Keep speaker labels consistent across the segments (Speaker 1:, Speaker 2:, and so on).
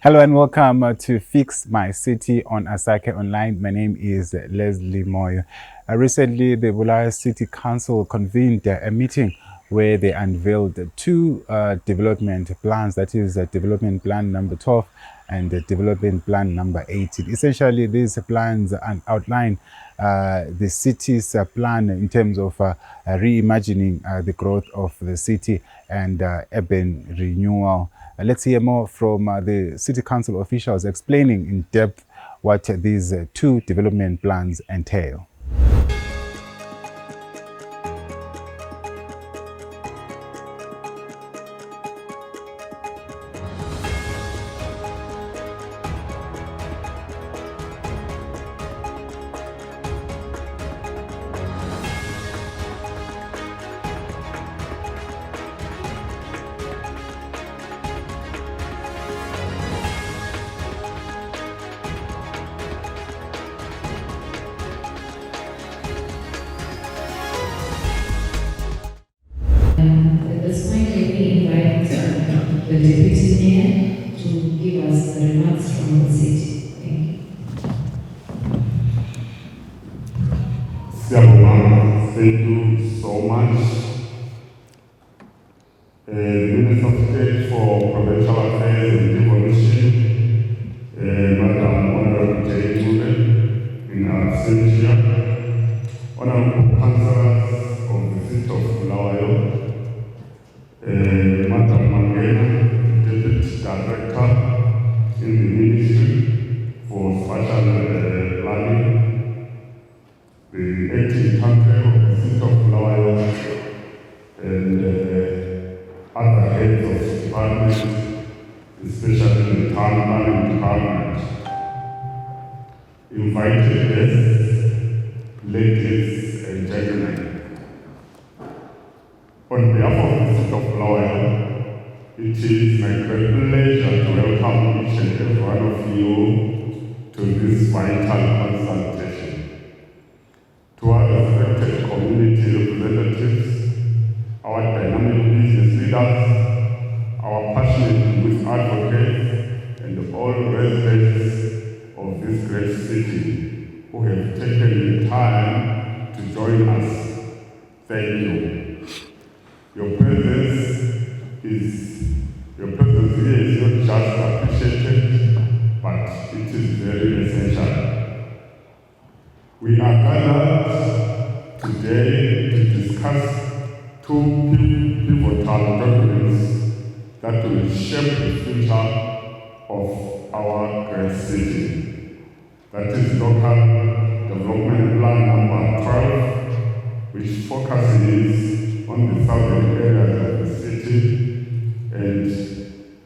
Speaker 1: Hello and welcome to Fix My City on Asake Online. My name is Leslie Moyo. Recently, the Bulawayo City Council convened a meeting where they unveiled two development plans, that is development plan number 12 and development plan number 18. Essentially, these plans outline the city's plan in terms of reimagining the growth of the city and urban renewal. Let's hear more from the City Council officials explaining in depth what these two development plans entail.
Speaker 2: At this point, let me invite the Deputy Mayor to give us the remarks from the city. Thank you.
Speaker 3: Thank you so much. The Minister of State for Provincial Affairs and Devolution, Madam Honorable J. Tule, in absentia, Honorable Councillors of the City of Bulawayo, Madam Mangena, Deputy Director in the Ministry for Spatial Planning, the acting council of the City of Bulawayo, and other heads of departments, especially the town planning department, invited guests, ladies and gentlemen. On behalf of the City of Bulawayo, it is my great pleasure to welcome each and every one of you to this vital consultation. To our respected community representatives, our dynamic business leaders, our passionate youth advocates, and all residents of this great city who have taken the time to join us, thank you. Your presence here is not just appreciated, but it is very essential. We are gathered today to discuss two pivotal documents that will shape the future of our great city. That is Local Development Plan number 12, which focuses on the southern areas of the city, and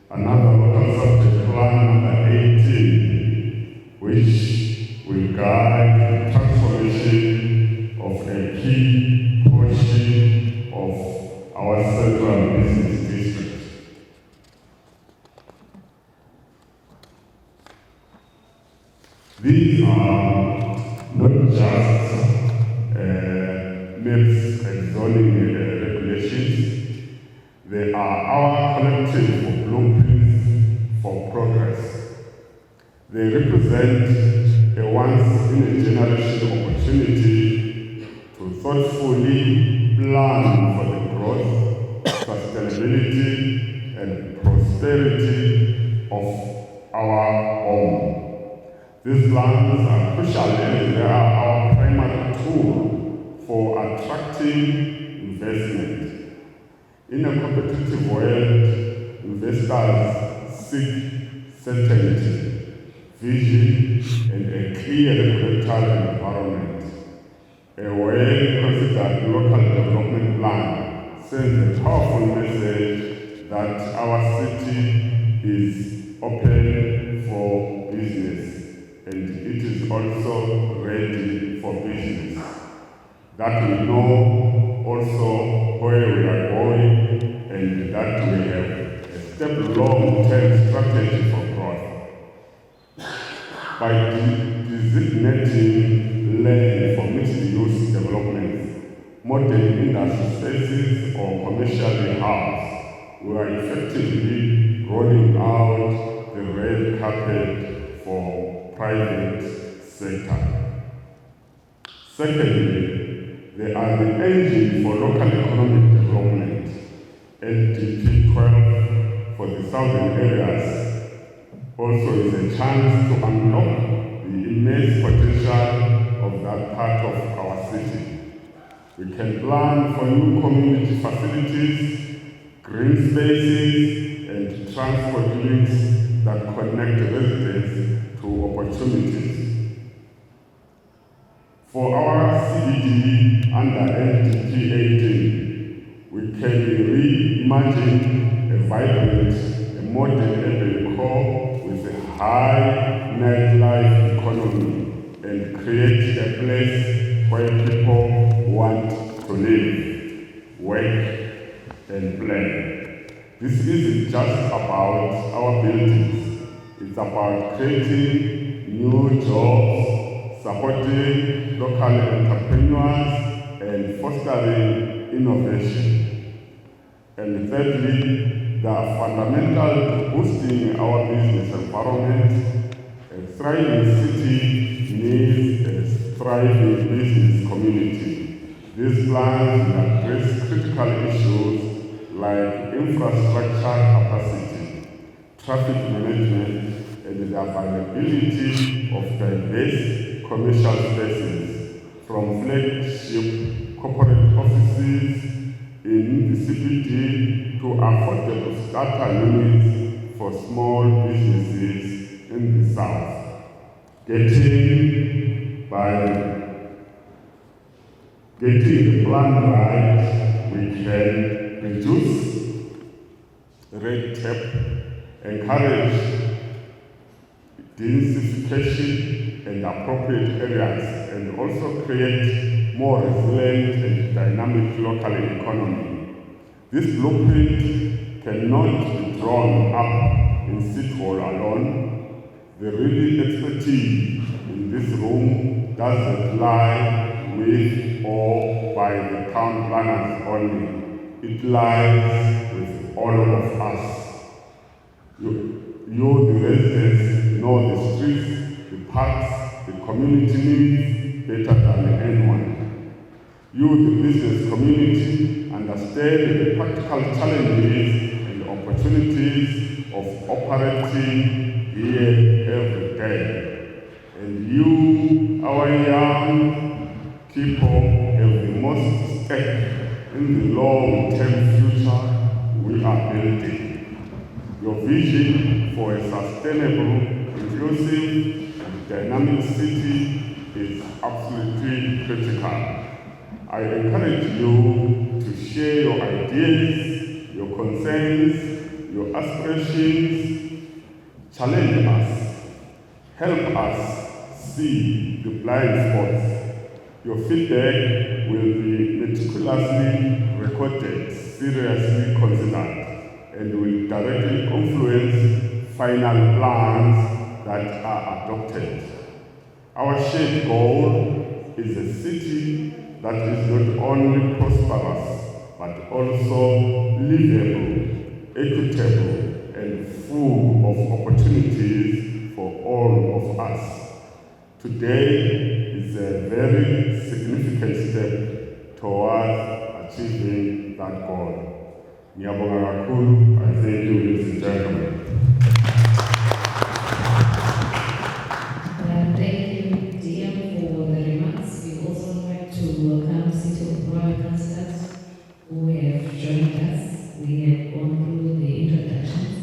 Speaker 3: another local subject plan number 18, which will guide the transformation of a key portion of our central business district. These are not just maps and zoning regulations, they are our collective blueprints for progress. They represent a once-in-a-generation opportunity to thoughtfully plan for the growth, sustainability, and prosperity of our home. These plans are crucial as they are our primary tool for attracting investment. In a competitive world, investors seek certainty, vision, and a clear regulatory environment. A well-considered local development plan sends a powerful message that our city is open for business, and it is also ready for business. That we know also where we are going, and that we have a step long-term strategy for growth. By designating land for mixed-use developments, modern industry spaces, or commercial hubs, we are effectively rolling out the red carpet for private sector. Secondly, they are the engine for local economic development. LDP 12 for the southern areas also is a chance to unlock the immense potential of that part of our city. We can plan for new community facilities, green spaces, and transport links that connect residents to opportunities. For our CBD under LDP 18, we can reimagine a vibrant, a modern urban core with a high nightlife economy and create a place where people want to live, work, and play. This isn't just about our buildings, it's about creating new jobs, supporting local entrepreneurs, and fostering innovation. And thirdly, they are fundamental to boosting our business environment. A thriving city needs a thriving business community. These plans will address critical issues like infrastructure capacity, traffic management, and the availability of diverse commercial spaces, from flagship corporate offices in the CBD to affordable starter units for small businesses in the south. Getting the plan right, we can reduce red tape, encourage densification in appropriate areas, and also create more resilient and dynamic local economy. This blueprint cannot be drawn up in City Hall alone. The real expertise in this room doesn't lie with or by the town planners only. It lies with all of us. You, the residents, know the streets, the parks, the community needs better than anyone. You, the business community, understand the practical challenges and opportunities of operating here every day. And you, our young people, have the most stake in the long-term future we are building. Your vision for a sustainable, inclusive, and dynamic city is absolutely critical. I encourage you to share your ideas, your concerns, your aspirations. Challenge us. Help us see the blind spots. Your feedback will be meticulously recorded, seriously considered, and will directly influence final plans that are adopted. Our shared goal is a city that is not only prosperous, but also livable, equitable, and full of opportunities for all of us. Today is a very significant step towards achieving that goal. Ngiyabonga kakhulu. I thank you, ladies and gentlemen.
Speaker 2: Thank you, DM, for the remarks. We also like to welcome City of Bulawayo councillors who have joined us. We have gone through the introductions,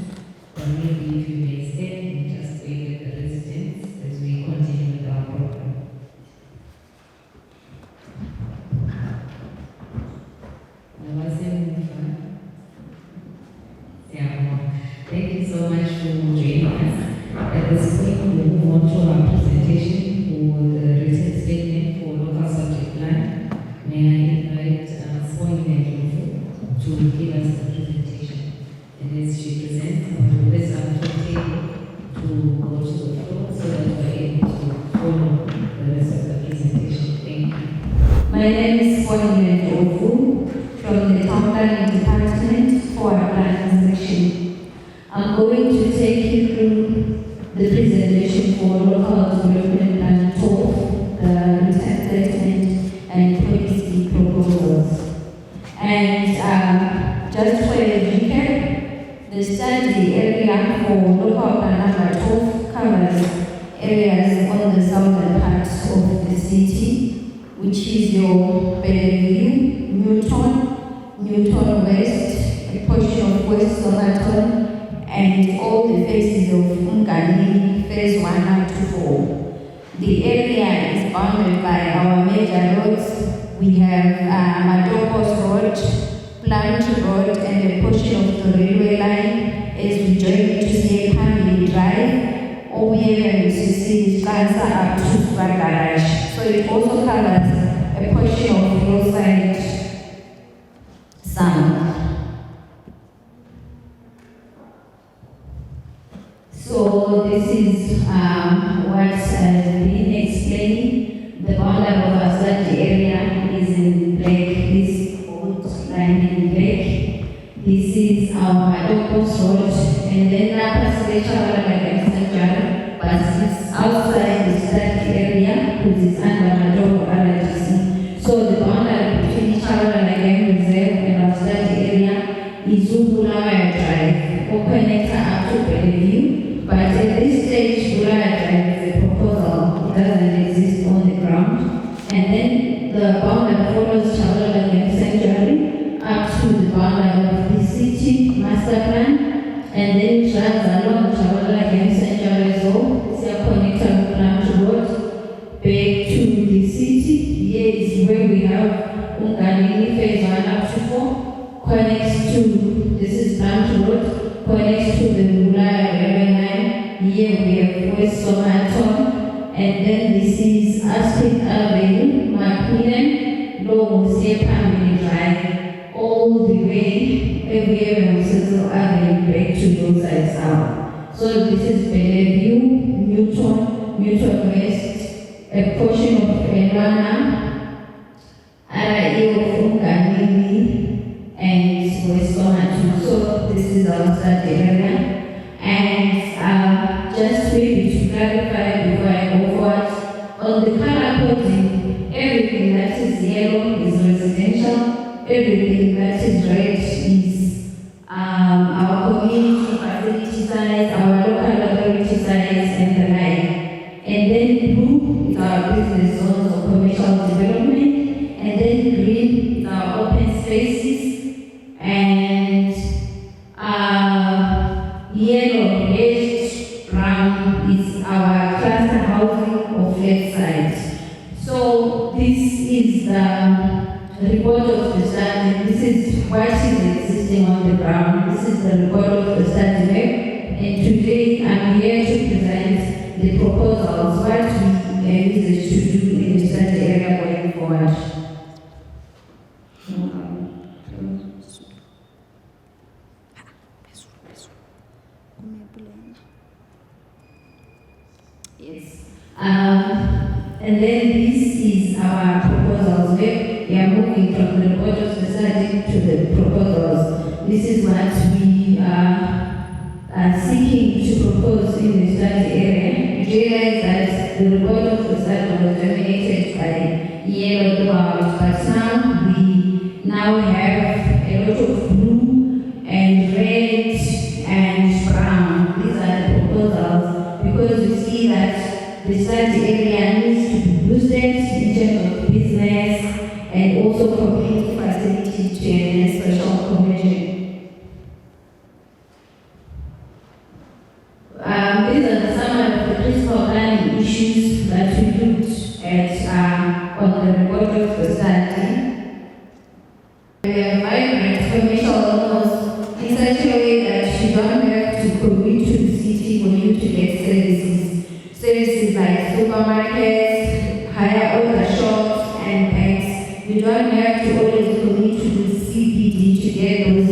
Speaker 2: but maybe if you may stay and just wait with the residents as we continue with our program. Thank you so much for joining us. At this point, we move on to our presentation for the written statement for local subject plan. May I invite Spoiler to give us the presentation. And as she presents, I will request our table to go to the floor so that we are able to follow the rest of the presentation. Thank you.
Speaker 4: My name is Spoiler from the Town Planning Department for our planning section. I'm going to take you through the presentation for local development plan 12, the return statement and policy proposals. And just for a recap, the study area for local plan number 12 covers areas on the southern part of the city, which is your Bellevue, Newton West, a portion of West Somerton, and all the phases of Umgani, phase 1 up to 4. The area is bounded by our major roads. We have Madopos Road, Plant Road, and a portion of the railway line as we join to see Family Drive. All we have to see is Lanza up to Super Garage. So it also covers a portion of hillside sound. So this is what has been explained. The boundary of our study area is in black. This bold line in black. This is our Madopos Road, and then Napa but it's outside the study area, which is under Madopo RITC. So the boundary between Chavalagam Reserve and our study area is Bulawayo Drive, or connector up to Bellevue. But at this stage, Bulawayo Drive is a proposal. It doesn't exist on the ground. And then the boundary follows Chavalagam Sanctuary up to the boundary of the city master plan. And then it runs along Chavalagam Sanctuary Zone. Connector Plant Road back to the city. Here is where we have Umgani phase 1 up to 4. Connects to, this is Plant Road, connects to the Bulawayo railway line. Here we have West Somerton. And then this is Aspect Avenue, Macmillan, Low Family Drive, all the way everywhere we Cecil Avenue back to those sides out. So this is Bellevue, Newton West, a portion of Elwana, RIE of Umgani, and West Somerton. So this is our study area. And just maybe to clarify before I go forward, on the color coding, everything that is yellow is residential, everything that is red is our community facility size, our local authority size, and the like. And then blue is our business zones of commercial development, and then green is our open spaces, and yellow, reddish, brown is our cluster housing of left side. So this is the report of the study. This is what is existing on the ground. This is the report of the study map. And today I'm here to present the proposals, what we envisage to do in the study area going forward. Yes. And then this is our proposals. We are moving from the report of the study to the proposals. This is what we are seeking to propose in the study area. You realize that the report of the study was dominated by yellow throughout, but now we have a lot of blue and red and brown. These are the proposals because we see that the study area needs to be boosted in terms of business and also community facility to enhance social cohesion. These are some of the principal planning issues that we looked at on the report of the study. We have vibrant commercial laws in such a way that you don't have to commute to the city for you to get services. Services like supermarkets, higher order shops, and banks. You don't have to always commute to the CBD to get those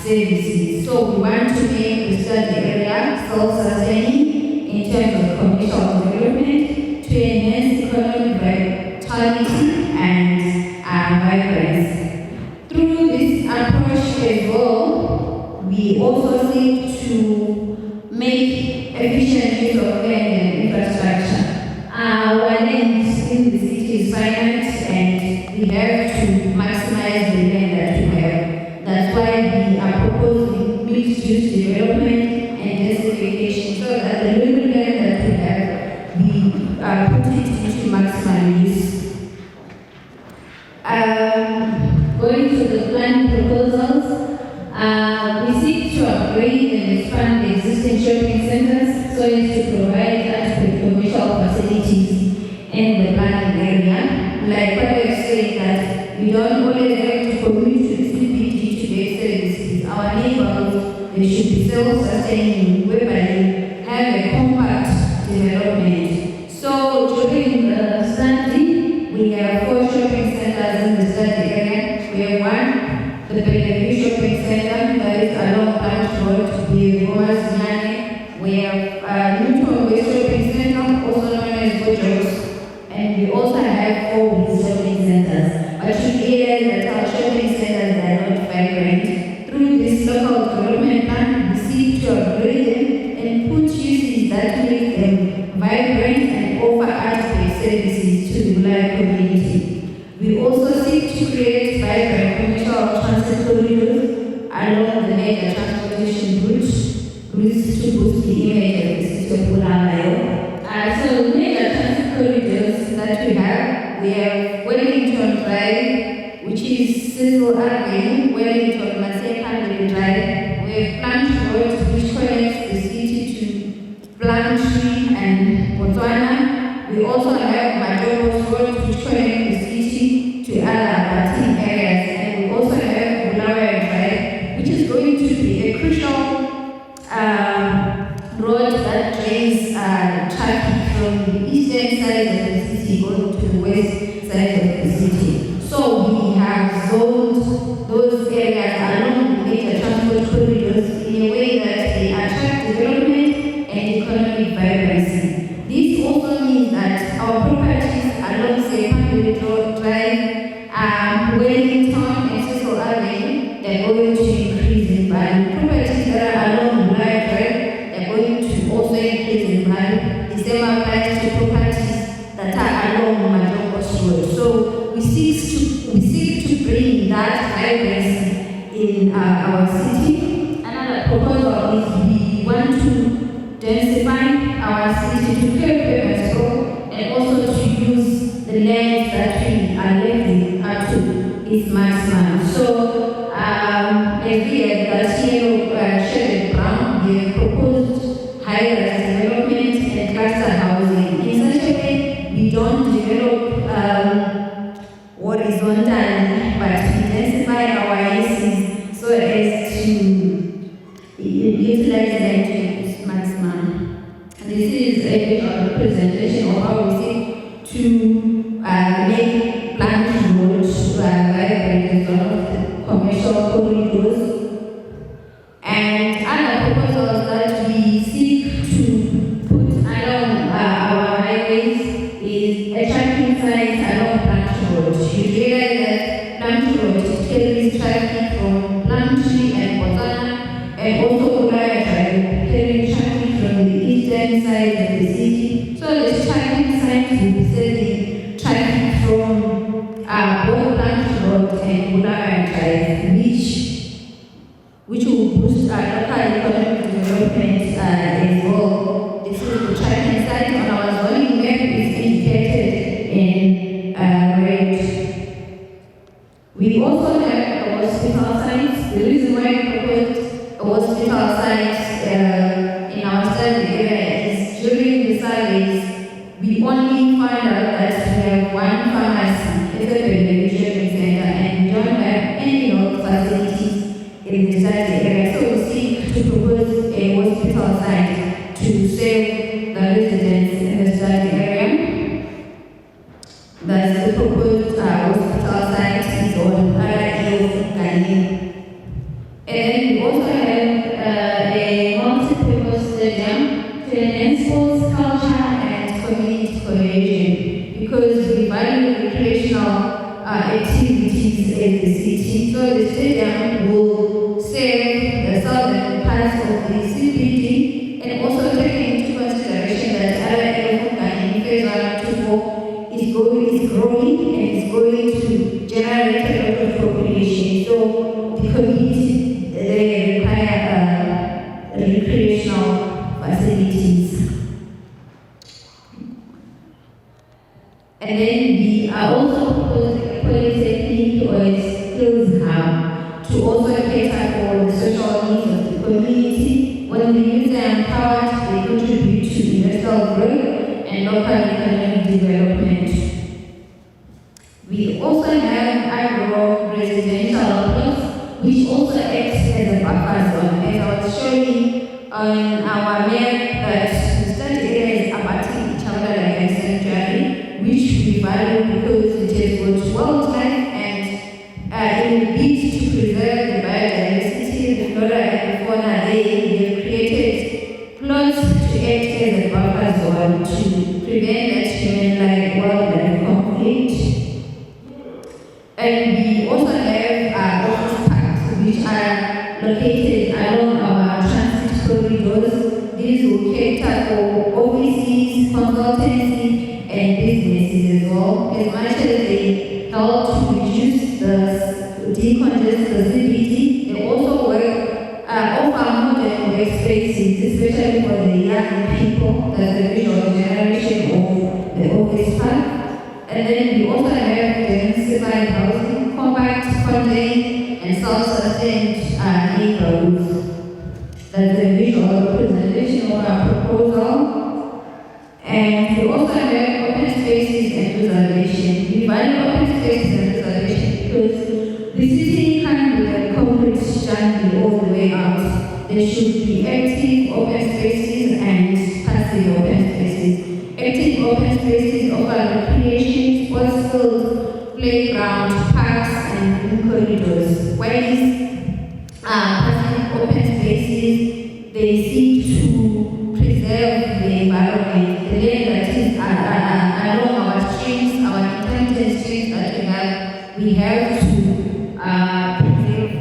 Speaker 4: services. So we want to make the study area self-sustaining in terms of commercial development to enhance economic vitality and vibrance. Through this approach as well, we also seek to make make efficient use of land and infrastructure. Our land in the city is finite, and we have to maximize the land that we have. That's why we are proposing mixed-use development and densification, so that the little land that we have, we put it into maximum use. Going to the plan proposals, we seek to upgrade and expand the existing shopping centers so as to provide adequate commercial facilities in the planning area. Like what I said, that we don't always have to commute to the CBD to get services. Our neighborhoods, they should be self-sustaining, whereby you have a compact development. So during the study, we have 4 shopping centers in the study area. We have one, the Bulawayo Shopping Center, that is along Branch Road. We have Bomas. We have Newton West Shopping Center, also known as Bojos. And we also have 4 shopping centers. But you realize that our shopping centers are not vibrant. Through this local development plan, we seek to upgrade them and put uses that make them vibrant and offer adequate services to the Bulawayo community. We also seek to create vibrant commercial transit corridors along the major transportation routes to boost the image of the city of Bulawayo. So the major transit corridors that we have Wellington Drive, which is Cecil Avenue, Wellington Masekandari Drive. We have Plant Road, which connects the city to Plantry and Botswana. We also have Madogos Road, which connects the city to other abutting areas. And we also have Bulawayo Drive, which is going to be a crucial road that drains traffic from the eastern side of the city going to the west side of the city. So we have zoned those areas along the major transport corridors in a way that they attract development and economic vibrancy. This also means that our properties along Sekandari Drive, Wellington and Cecil Avenue, they're going to increase in value. Properties that are along Bulawayo Drive, they're going to also increase in value. The same applies to properties that are along Madogos Road. So we seek to bring that vibrancy in our city. Another proposal is we want to densify our city to clear pavement road and also to use the land that we are left up to its maximum. So as we have that shaded brown, we have proposed high-rise development and cluster housing. In such a way, we don't develop horizontally, but we densify our uses so as to utilize them to its maximum. This is a representation of how we seek to make Plant Road vibrant as one of the commercial corridors. And other proposals that we seek to put along our highways is a traffic sign along Plant Road. You realize that Plant Road carries traffic from Plantry and Botswana, and also Bulawayo Drive carrying traffic from the eastern side of the city. So the traffic signs will be sending traffic from both Plant Road and Bulawayo Drive, which will boost our local economic development as well. This is the traffic sign on our zoning map is indicated in red. We also have a hospital site. The reason why we proposed a hospital site in our study area is during the surveys, we only found out that we have one pharmacy in the Bulawayo Shopping Center and we don't have any health facilities in the study area. So we seek to propose a hospital site to serve the residents in the study area. Thus, the proposed hospital site is on RIO Ghanaian. And then we also have a multi-purpose stadium to enhance sports, culture, and community cohesion, because we value recreational activities in the city. So the stadium will serve the southern parts of the CBD and when the youth are empowered, they contribute to industrial growth and local economic development. We also have agro-residential plots, which also acts as a buffer zone. As I was showing on our map, that the study area is abutting each other like a sanctuary, which we value because it has got wildlife and in the bid to preserve the biodiversity, the flora and the fauna, they have created plots to act as a buffer zone to prevent that human-like wildlife conflict. And we also have office parks which are located along our transit corridors. These will cater for offices, consultancy, and businesses as well, as much as they help to reduce decongest the CBD. They also offer modern workspaces, especially for the young people, that's the visual generation of the office park. And then we also have densified housing, compact, contained, and self-sustained neighborhoods. That's a visual representation of our proposal. And we also have open spaces and preservation. We value open spaces and preservation because the city can't be a concrete jungle all the way out. There should be active open spaces and passive open spaces. Active open spaces offer recreation, sports fields, playground, parks, and corridors. While passive open spaces, they seek to preserve the environment, the land that is along our streams, our intermittent streams that we have to preserve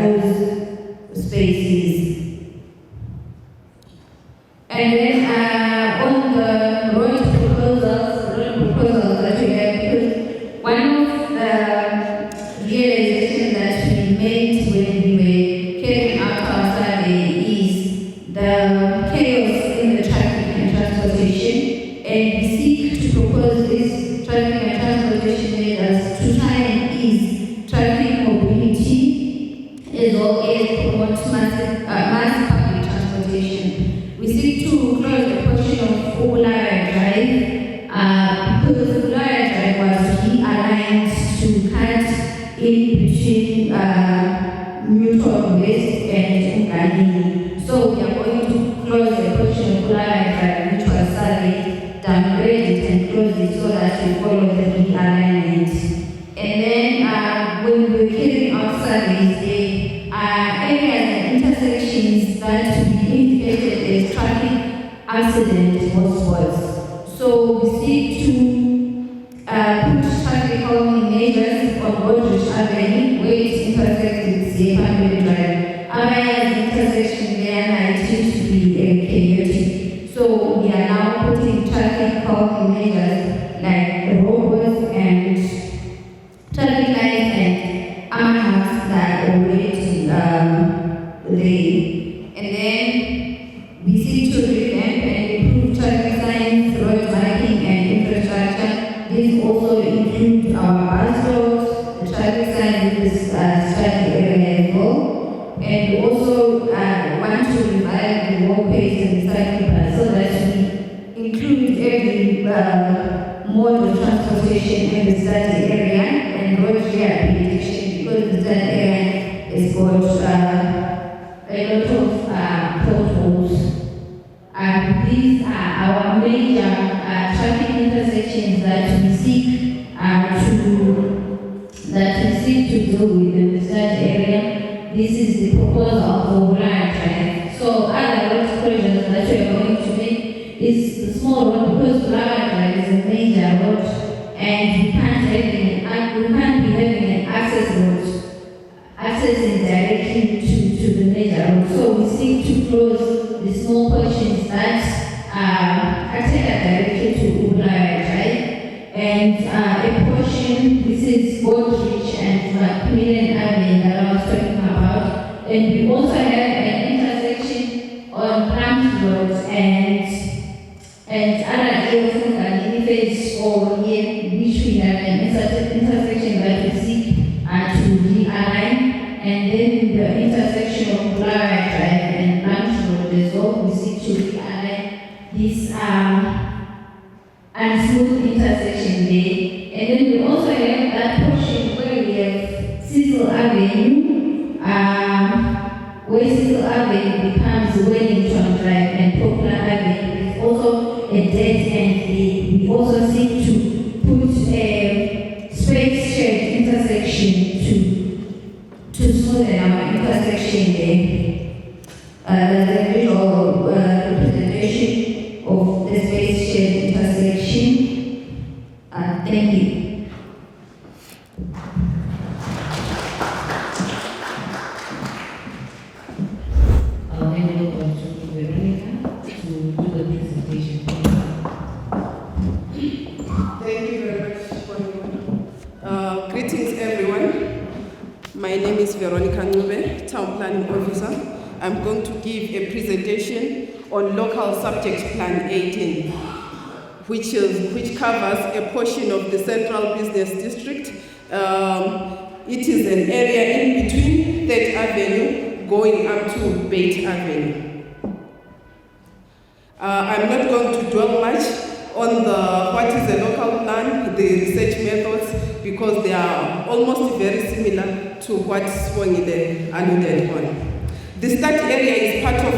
Speaker 4: those spaces. And then on the road proposals that we have, because one of the realizations that we made when we were carrying out our survey is the chaos in the traffic and transportation, and we seek to propose these traffic and transportation measures to try and ease traffic mobility as well as promote mass public transportation. We seek to close the portion of Bulawayo Drive because Bulawayo Drive was realigned to cut in between Newton West and Ungani. So we are going to close the portion of Bulawayo Drive, which was surveyed, downgraded and close it so that we follow the realignment. And then when we were carrying out surveys, there are areas and intersections that we indicated as traffic accident hotspots. So we seek to put traffic calming measures on Godrich Avenue, where it intersects with Zephyr Drive. Our intersection there seems to be chaotic. So we are now putting traffic calming measures like robots and traffic lights and alarms that are already there. And then we seek to revamp and improve traffic signs, road marking, and infrastructure. These also include our bus stops, the traffic signs in this study area as well. And we also want to revive the walkways and the cycle paths so that we include every mode of transportation in the study area and road rehabilitation, because the study area is got a lot of potholes. These are our major traffic intersections that we seek to deal with in the study area. This is the proposal for Bulawayo Drive. So other road closures that we are going to make is the small road, because Bulawayo Drive is a major road and we can't be having an access road accessing directly to the major road. So we seek to close the small portions that access directly to Bulawayo Drive. And a portion, this is Godrich and Macmillan Avenue that I was talking about. And we also have an intersection on Plums Road and other areas in phase 4 here, which we have an intersection that we seek to realign. And then the intersection of Bulawayo Drive and Plums Road a visual representation of the space shared intersection. Thank you.
Speaker 2: I'll hand it over to Veronica to do the presentation.
Speaker 5: Thank you very much. Greetings, everyone. My name is Veronica Ncube, Town Planning Officer. I'm going to give a presentation on Local Subject Plan 18, which covers a portion of the Central Business District. It is an area in between 3rd Avenue going up to Bait Avenue. I'm not going to dwell much on what is a local plan, the research methods, because they are almost very similar to what Swangile alluded on. The study area is part of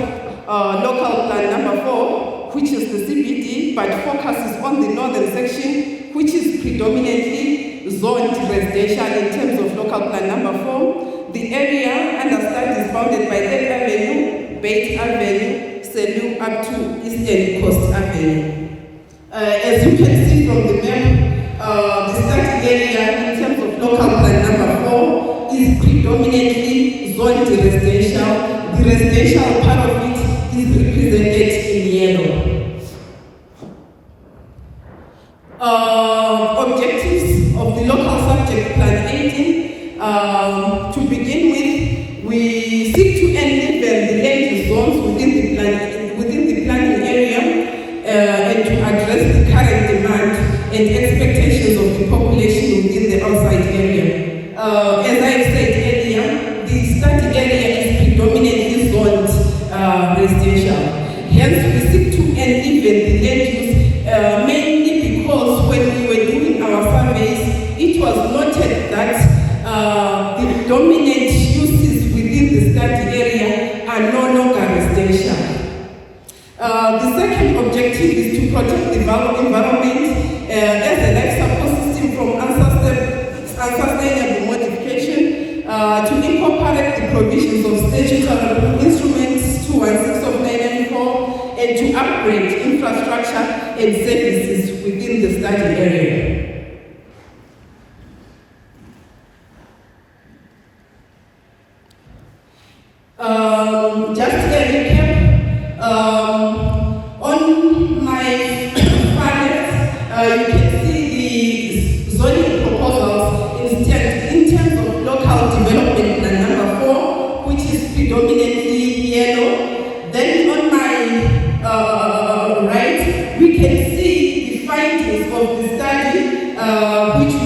Speaker 5: local plan number 4, which is the CBD, but focuses on the northern section, which is predominantly zoned residential in terms of local plan number 4. The area under study is bounded by 3rd Avenue, Bait Avenue, Selu up to Eastern Coast Avenue. As you can see from the map, the study area in terms of local plan number 4 is predominantly zoned residential. The residential part of it is represented in yellow. Objectives of the local subject plan 18. To begin with, we seek to enable the land zones within the planning area and to address the current demand and expectations of the population within the outside area. As I said earlier, the study area is predominantly zoned residential. Hence, we seek to enable the land use mainly because when we were doing our surveys, it was noted that the dominant uses within the study area are no longer residential. The second objective is to protect the environment as a life support system from unsustainable modification, to incorporate the provisions of statutory instruments 216 of 994, and to upgrade infrastructure and services within the study area. Just a recap, on my far you can see the zoning proposals in terms of local development plan number 4, which is predominantly yellow. Then on my right, we can see the findings of the study, which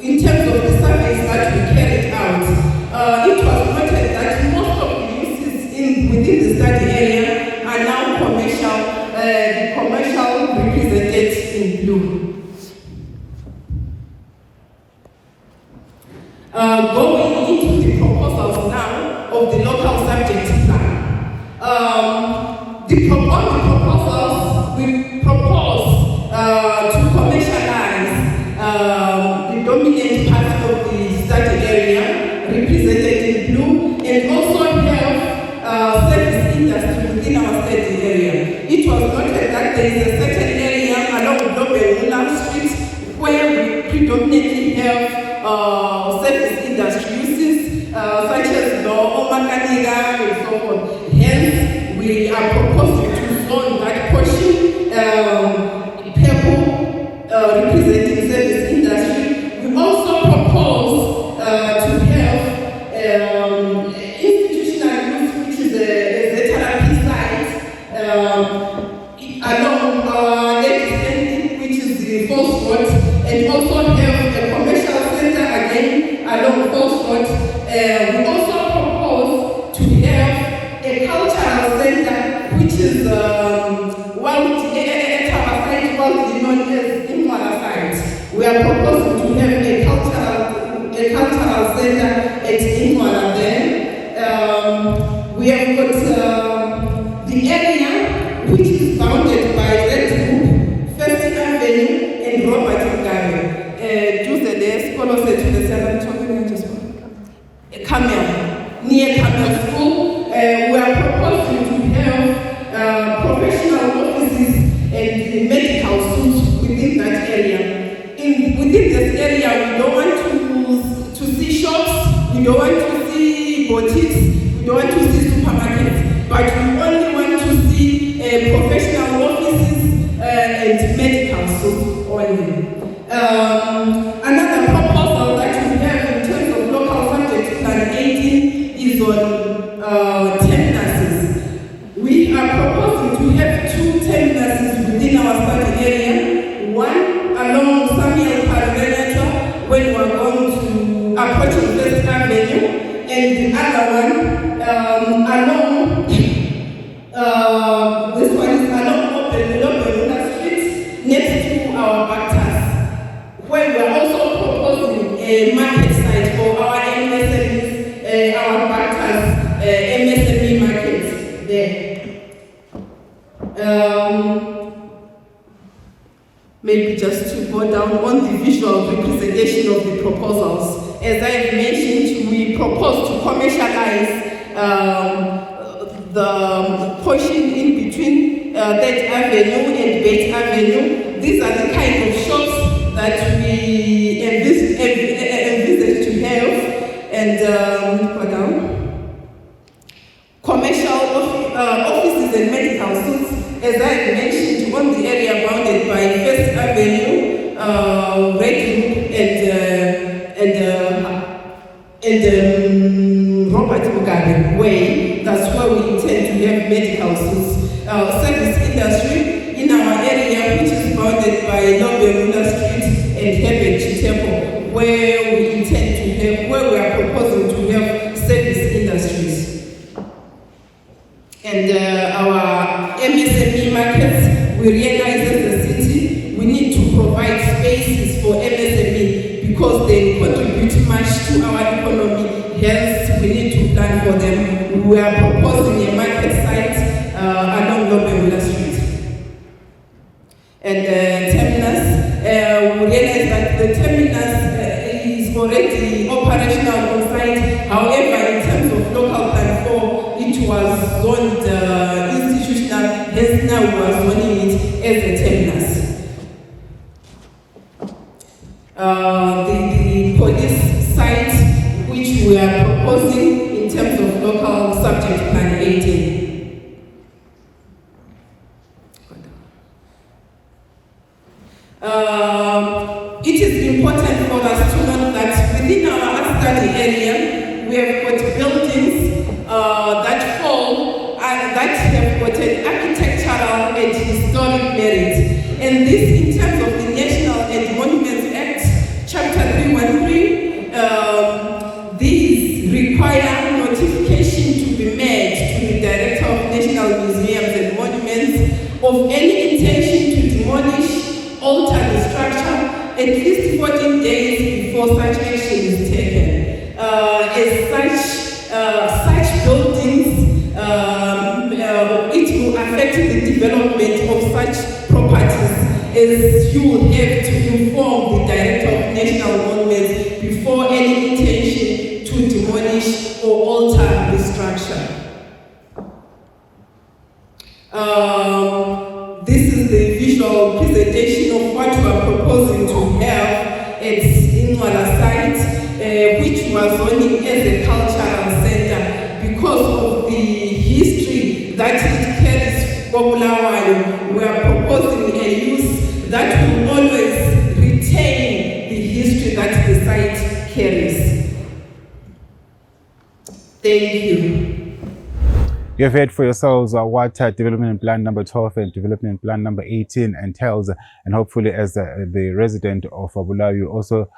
Speaker 5: in terms of the surveys that we carried out. It was noted that most of the uses within the study area are now commercial, the commercial represented in blue. Going into the proposals now of the local subject plan. The proposals, we propose to commercialize the dominant part of the study area represented in blue, and also have service industry within our study area. It was noted that there is a certain area along Bulawayo Street where we predominantly have service industry uses such as law, mechanical, and so forth. Hence, we are proposing to zone that portion, purple, representing service industry. We also propose to have institutional use, which is a therapy site, along Lake, which is the Falls Road, and also have a commercial center again along Falls Road. We also propose to have a cultural center, which is widely known as Imwala site. We are proposing to have a cultural center at Imwala there. We have got the area which is bounded by Red Group, First Avenue, and Robert Mugabe. Near Camel School, we are proposing to have Maybe just to go down on the visual representation of the proposals. As I have mentioned, we propose to commercialize the portion in between that avenue and Bait Avenue. These are the kind of shops that we envisage to have. And go down. Commercial offices and medical suites, as I mentioned, on the area bounded by First Avenue, Red Loop, and Robert Mugabe Way. That's where we intend to have medical suites. Service industry in our area, which is bounded by Lobemula Street and Herbert Chitepo, where we intend to have, where we are proposing to have service industries. And our MSME markets, we realize as a city, we need to provide spaces for MSME because they contribute much to our economy. Hence, we need to plan for them. We are proposing a market site along Lobemula Street. And terminus, we realize that the terminus is already operational on site. However, in terms of local plan 4, it was zoned institutional, hence now we are zoning it as a terminus. The police site, which we are proposing in terms of local subject plan 18. It is important for us to note that within our study area, we have got buildings that fall that have got an architectural and historic merit. And this, in terms of the National and Monuments Act, Chapter 313, these require notification to be made to the Director of National Museums and Monuments of any intention to demolish, alter the structure at least 14 days before such action is taken. Such buildings, it will affect the development of such properties, as you will have to inform the Director of National Monuments before any intention to demolish or alter the structure. This is the visual presentation of what we are proposing to have at Inwala site, which was zoning as a cultural center because of the history that it carries for Bulawayo. We are proposing a use that will always retain the history that the site carries. Thank you.
Speaker 1: You have heard for yourselves what Development Plan number 12 and Development Plan number 18 entails, and hopefully as the resident of Bulawayo, you also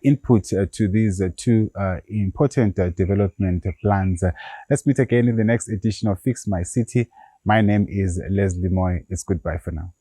Speaker 1: input to these two important development plans. Let's meet again in the next edition of Fix My City. My name is Leslie Moy. It's goodbye for now.